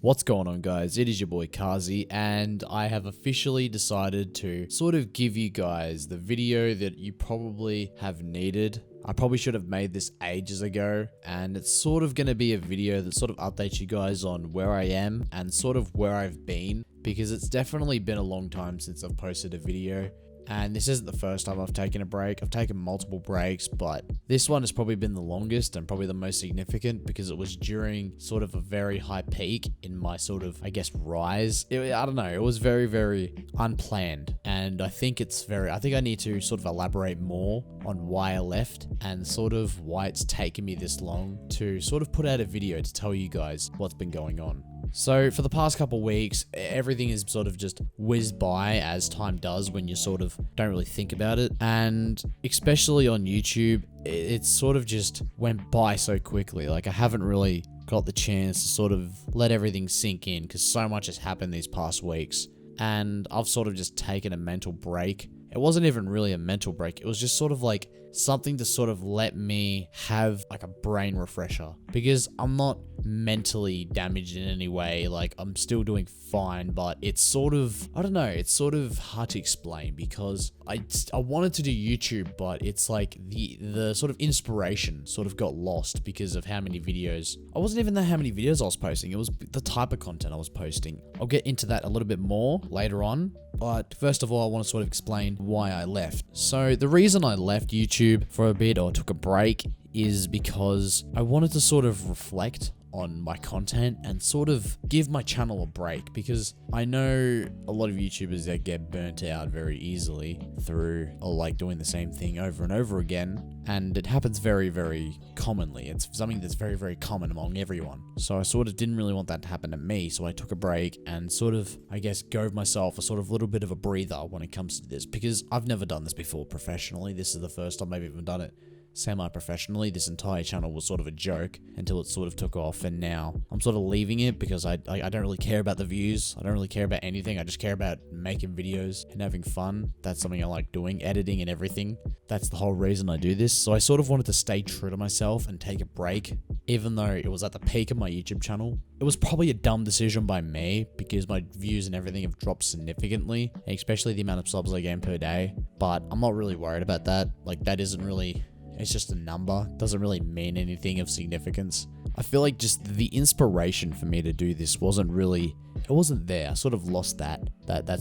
What's going on, guys? It is your boy Kazi, and I have officially decided to sort of give you guys the video that you probably have needed. I probably should have made this ages ago, and it's sort of going to be a video that sort of updates you guys on where I am and sort of where I've been, because it's definitely been a long time since I've posted a video. And this isn't the first time I've taken a break. I've taken multiple breaks, but this one has probably been the longest and probably the most significant because it was during sort of a very high peak in my sort of, I guess, rise. I don't know. It was very, very unplanned. And I think I need to sort of elaborate more on why I left and sort of why it's taken me this long to sort of put out a video to tell you guys what's been going on. So for the past couple weeks, everything is sort of just whizzed by as time does when you sort of don't really think about it. And especially on YouTube, it sort of just went by so quickly. Like I haven't really got the chance to sort of let everything sink in because so much has happened these past weeks. And I've sort of just taken a mental break. It wasn't even really a mental break. It was just sort of like something to sort of let me have like a brain refresher, because I'm not mentally damaged in any way. Like I'm still doing fine, but it's sort of, I don't know, it's sort of hard to explain because I wanted to do YouTube, but it's like the sort of inspiration sort of got lost because of how many videos. I wasn't even how many videos I was posting. It was the type of content I was posting. I'll get into that a little bit more later on. But first of all, I want to sort of explain why I left. So the reason I left YouTube for a bit or took a break is because I wanted to sort of reflect on my content and sort of give my channel a break, because I know a lot of YouTubers that get burnt out very easily through like doing the same thing over and over again, and it happens very, very commonly. It's something that's very, very common among everyone. So I sort of didn't really want that to happen to me, so I took a break and sort of, I guess, gave myself a sort of little bit of a breather when it comes to this, because I've never done this before professionally. This is the first time I've even done it semi-professionally. This entire channel was sort of a joke until it sort of took off, and now I'm sort of leaving it because I don't really care about the views. I don't really care about anything. I just care about making videos and having fun. That's something I like doing, editing and everything. That's the whole reason I do this. So I sort of wanted to stay true to myself and take a break, even though it was at the peak of my YouTube channel. It was probably a dumb decision by me because my views and everything have dropped significantly, especially the amount of subs I gain per day, but I'm not really worried about that. Like that isn't really, it's just a number. Doesn't really mean anything of significance. I feel like just the inspiration for me to do this wasn't there. I sort of lost that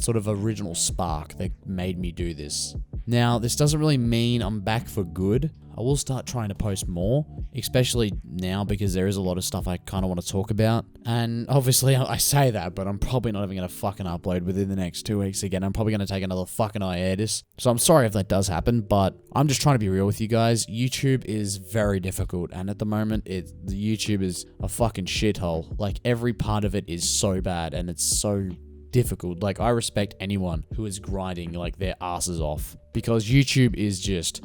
sort of original spark that made me do this. Now, this doesn't really mean I'm back for good. I will start trying to post more, especially now because there is a lot of stuff I kind of want to talk about. And obviously I say that, but I'm probably not even going to fucking upload within the next 2 weeks again. I'm probably going to take another fucking hiatus. So I'm sorry if that does happen, but I'm just trying to be real with you guys. YouTube is very difficult, and at the moment, the YouTube is a fucking shithole. Like every part of it is so bad, and it's so difficult. Like I respect anyone who is grinding like their asses off, because YouTube is just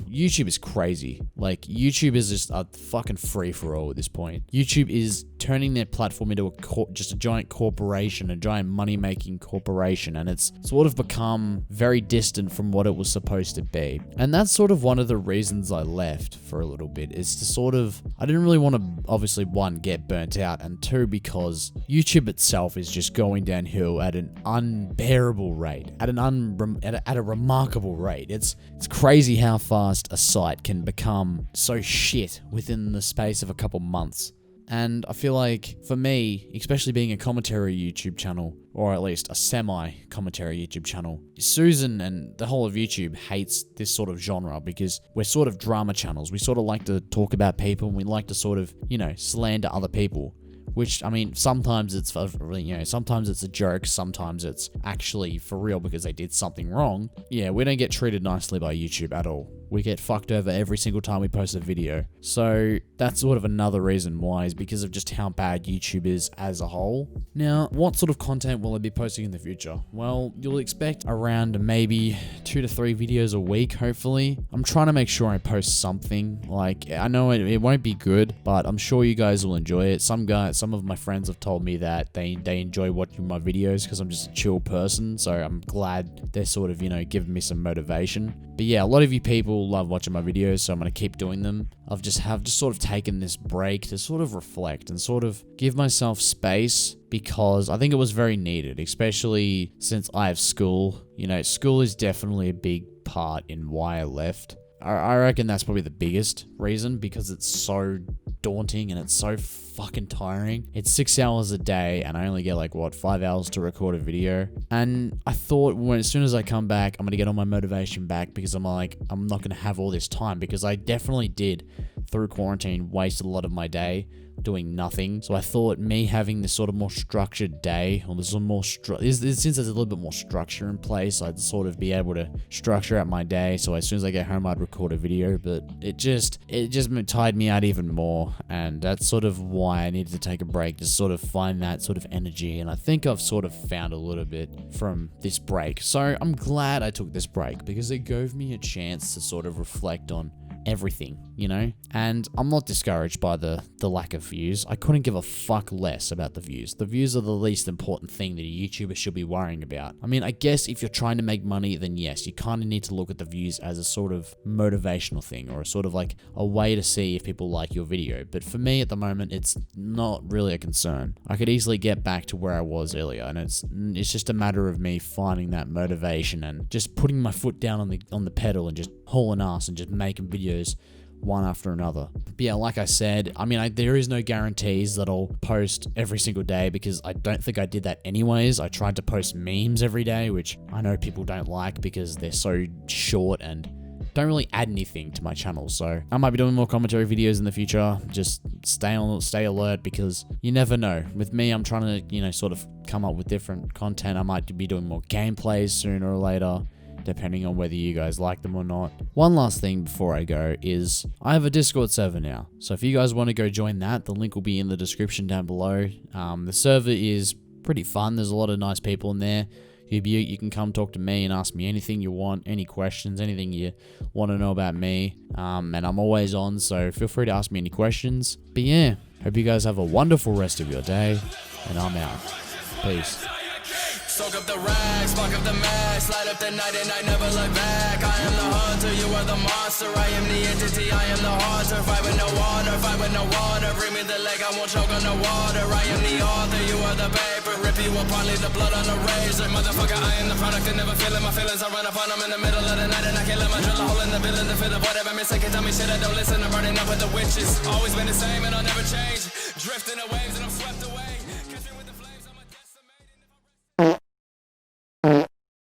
YouTube is crazy. Like YouTube is just a fucking free-for-all at this point. YouTube is turning their platform into just a giant corporation, a giant money-making corporation, and it's sort of become very distant from what it was supposed to be. And that's sort of one of the reasons I left for a little bit, is to sort of, I didn't really want to, obviously, one, get burnt out, and two, because YouTube itself is just going downhill at an unbearable rate, at a remarkable rate. It's crazy how fast a site can become so shit within the space of a couple months. And I feel like, for me, especially being a commentary YouTube channel, or at least a semi-commentary YouTube channel, Susan and the whole of YouTube hates this sort of genre because we're sort of drama channels. We sort of like to talk about people, and we like to sort of, slander other people. Which, I mean, sometimes it's sometimes it's a joke, sometimes it's actually for real because they did something wrong. Yeah, we don't get treated nicely by YouTube at all. We get fucked over every single time we post a video. So that's sort of another reason why, is because of just how bad YouTube is as a whole. Now, what sort of content will I be posting in the future? Well, you'll expect around maybe 2 to 3 videos a week, hopefully. I'm trying to make sure I post something. Like, I know it won't be good, but I'm sure you guys will enjoy it. Some some of my friends have told me that they enjoy watching my videos because I'm just a chill person. So I'm glad they're sort of, giving me some motivation. But yeah, a lot of you people love watching my videos, so I'm going to keep doing them. I've just sort of taken this break to sort of reflect and sort of give myself space because I think it was very needed, especially since I have school. School is definitely a big part in why I left. I reckon that's probably the biggest reason because it's so daunting and it's so fucking tiring. It's 6 hours a day and I only get 5 hours to record a video. And I thought as soon as I come back, I'm going to get all my motivation back because I'm not going to have all this time because I definitely did through quarantine waste a lot of my day doing nothing. So I thought me having this sort of more structured day, or since there's a little bit more structure in place, I'd sort of be able to structure out my day. So as soon as I get home, I'd record a video, but it just tired me out even more. And that's sort of why I needed to take a break to sort of find that sort of energy. And I think I've sort of found a little bit from this break. So I'm glad I took this break because it gave me a chance to sort of reflect on everything, and I'm not discouraged by the lack of views. I couldn't give a fuck less about the views. The views are the least important thing that a YouTuber should be worrying about. I mean, I guess if you're trying to make money, then yes, you kind of need to look at the views as a sort of motivational thing or a sort of a way to see if people like your video. But for me at the moment, it's not really a concern. I could easily get back to where I was earlier, and it's just a matter of me finding that motivation and just putting my foot down on the pedal and just hauling ass and just making videos one after another. But yeah, like I said, I mean, there is no guarantees that I'll post every single day because I don't think I did that anyways. I tried to post memes every day, which I know people don't like because they're so short and don't really add anything to my channel. So I might be doing more commentary videos in the future. Just stay alert because you never know. With me, I'm trying to, sort of come up with different content. I might be doing more gameplays sooner or later, depending on whether you guys like them or not. One last thing before I go is I have a Discord server now. So if you guys want to go join that, the link will be in the description down below. The server is pretty fun. There's a lot of nice people in there. You can come talk to me and ask me anything you want, any questions, anything you want to know about me. And I'm always on, so feel free to ask me any questions. But yeah, hope you guys have a wonderful rest of your day, and I'm out. Peace. Soak up the rags, spark up the max, light up the night and I never look back. I am the hunter, you are the monster. I am the entity, I am the haunter. Fight with no water, fight with no water. Bring me the leg, I won't choke on the water. I am the author, you are the paper. Rip you apart, leave the blood on the razor. Motherfucker, I am the product and never feeling my feelings. I run upon them in the middle of the night and I kill them. I drill a hole in the building to fill the void. Every mistake can tell me shit, I don't listen. I'm burning up with the witches. Always been the same and I'll never change. Drifting the waves and I'm swept away. Catch me with